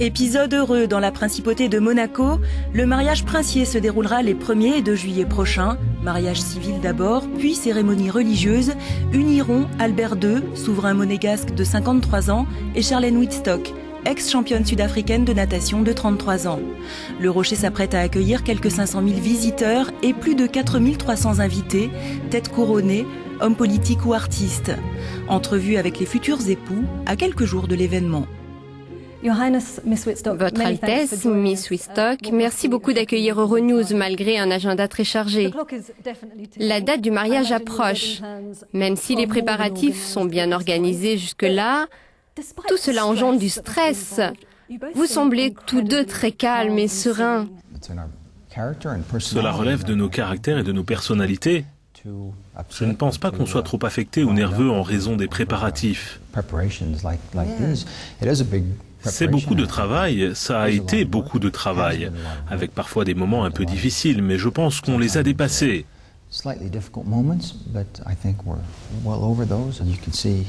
Épisode heureux dans la principauté de Monaco, le mariage princier se déroulera les 1er et 2 juillet prochains. Mariage civil d'abord, puis cérémonie religieuse, uniront Albert II, souverain monégasque de 53 ans, et Charlène Wittstock, ex-championne sud-africaine de natation de 33 ans. Le Rocher s'apprête à accueillir quelques 500 000 visiteurs et plus de 4 300 invités, têtes couronnées, hommes politiques ou artistes. Entrevue avec les futurs époux à quelques jours de l'événement. Votre Altesse, Miss Wittstock, merci beaucoup d'accueillir Euronews malgré un agenda très chargé. La date du mariage approche. Même si les préparatifs sont bien organisés jusque-là, tout cela engendre du stress. Vous semblez tous deux très calmes et sereins. Cela relève de nos caractères et de nos personnalités. Je ne pense pas qu'on soit trop affecté ou nerveux en raison des préparatifs. C'est beaucoup de travail, ça a été beaucoup de travail, avec parfois des moments un peu difficiles, mais je pense qu'on les a dépassés.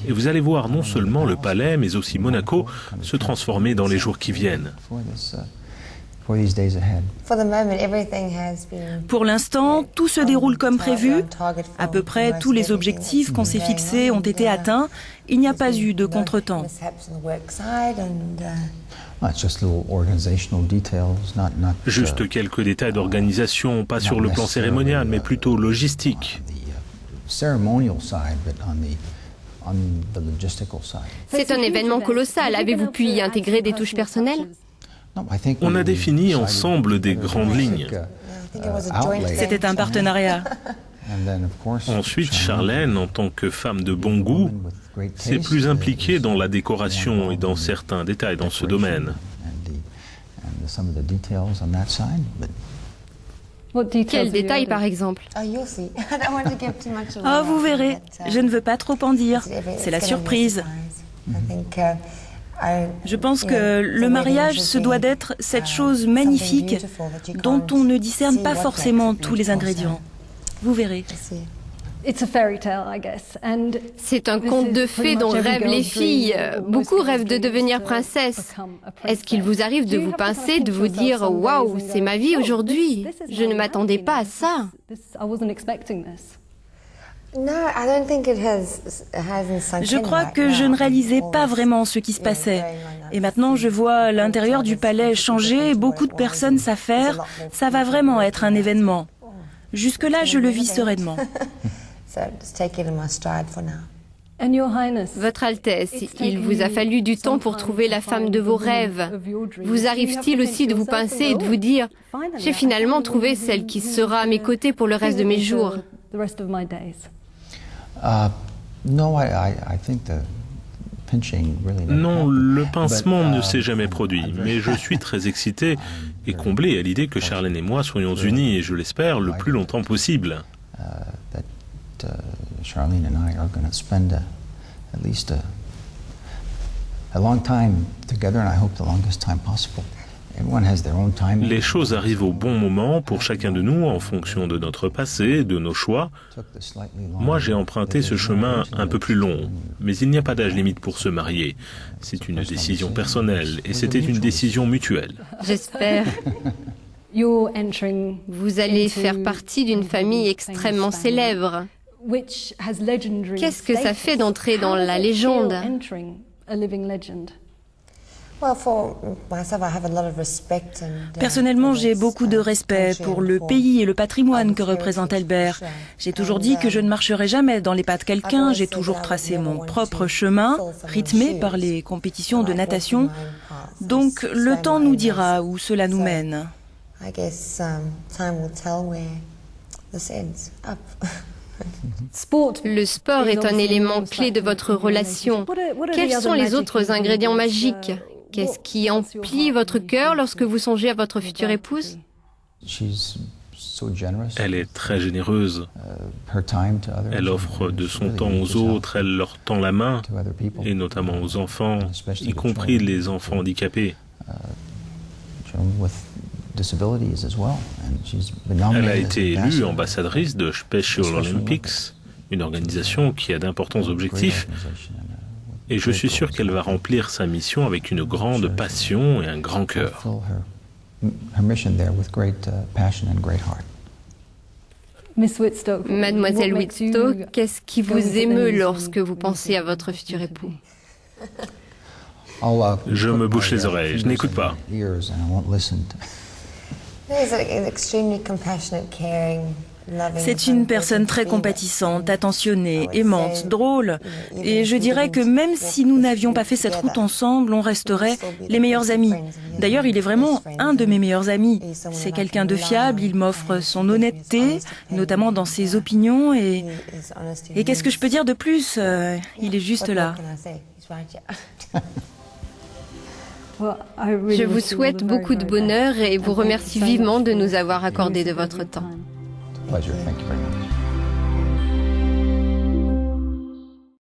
Et vous allez voir non seulement le palais, mais aussi Monaco se transformer dans les jours qui viennent. Pour l'instant, tout se déroule comme prévu. À peu près tous les objectifs qu'on s'est fixés ont été atteints. Il n'y a pas eu de contretemps. Juste quelques détails d'organisation, pas sur le plan cérémonial, mais plutôt logistique. C'est un événement colossal. Avez-vous pu y intégrer des touches personnelles ? On a défini ensemble des grandes lignes. C'était un partenariat. Ensuite, Charlène, en tant que femme de bon goût, s'est plus impliquée dans la décoration et dans certains détails dans ce domaine. Quels détails, par exemple ? Oh, vous verrez. Je ne veux pas trop en dire. C'est la surprise. Je pense que le mariage se doit d'être cette chose magnifique dont on ne discerne pas forcément tous les ingrédients. Vous verrez. C'est un conte de fées dont rêvent les filles. Beaucoup rêvent de devenir princesse. Est-ce qu'il vous arrive de vous pincer, de vous dire « Waouh, c'est ma vie aujourd'hui. Je ne m'attendais pas à ça ». Je crois que je ne réalisais pas vraiment ce qui se passait. Et maintenant, je vois l'intérieur du palais changer, beaucoup de personnes s'affairent. Ça va vraiment être un événement. Jusque-là, je le vis sereinement. Votre Altesse, il vous a fallu du temps pour trouver la femme de vos rêves. Vous arrive-t-il aussi de vous pincer et de vous dire « J'ai finalement trouvé celle qui sera à mes côtés pour le reste de mes jours » ? Non, le pincement ne s'est jamais produit, mais je suis très excité et comblé à l'idée que Charlène et moi soyons unis, et je l'espère, le plus longtemps possible. Les choses arrivent au bon moment pour chacun de nous en fonction de notre passé, de nos choix. Moi, j'ai emprunté ce chemin un peu plus long, mais il n'y a pas d'âge limite pour se marier. C'est une décision personnelle et c'était une décision mutuelle. J'espère. Vous allez faire partie d'une famille extrêmement célèbre. Qu'est-ce que ça fait d'entrer dans la légende ? Personnellement, j'ai beaucoup de respect pour le pays et le patrimoine que représente Albert. J'ai toujours dit que je ne marcherai jamais dans les pas de quelqu'un. J'ai toujours tracé mon propre chemin, rythmé par les compétitions de natation. Donc, le temps nous dira où cela nous mène. Le sport est un élément clé de votre relation. Quels sont les autres ingrédients magiques ? Qu'est-ce qui emplit votre cœur lorsque vous songez à votre future épouse ? Elle est très généreuse. Elle offre de son temps aux autres, elle leur tend la main, et notamment aux enfants, y compris les enfants handicapés. Elle a été élue ambassadrice de Special Olympics, une organisation qui a d'importants objectifs. Et je suis sûr qu'elle va remplir sa mission avec une grande passion et un grand cœur. Mademoiselle Whitstock, qu'est-ce qui vous émeut lorsque vous pensez à votre futur époux? Je me bouche les oreilles, je n'écoute pas. C'est une personne très compatissante, attentionnée, aimante, drôle. Et je dirais que même si nous n'avions pas fait cette route ensemble, on resterait les meilleurs amis. D'ailleurs, il est vraiment un de mes meilleurs amis. C'est quelqu'un de fiable, il m'offre son honnêteté, notamment dans ses opinions. Et qu'est-ce que je peux dire de plus? Il est juste là. Je vous souhaite beaucoup de bonheur et vous remercie vivement de nous avoir accordé de votre temps. Pleasure. Thank you very much.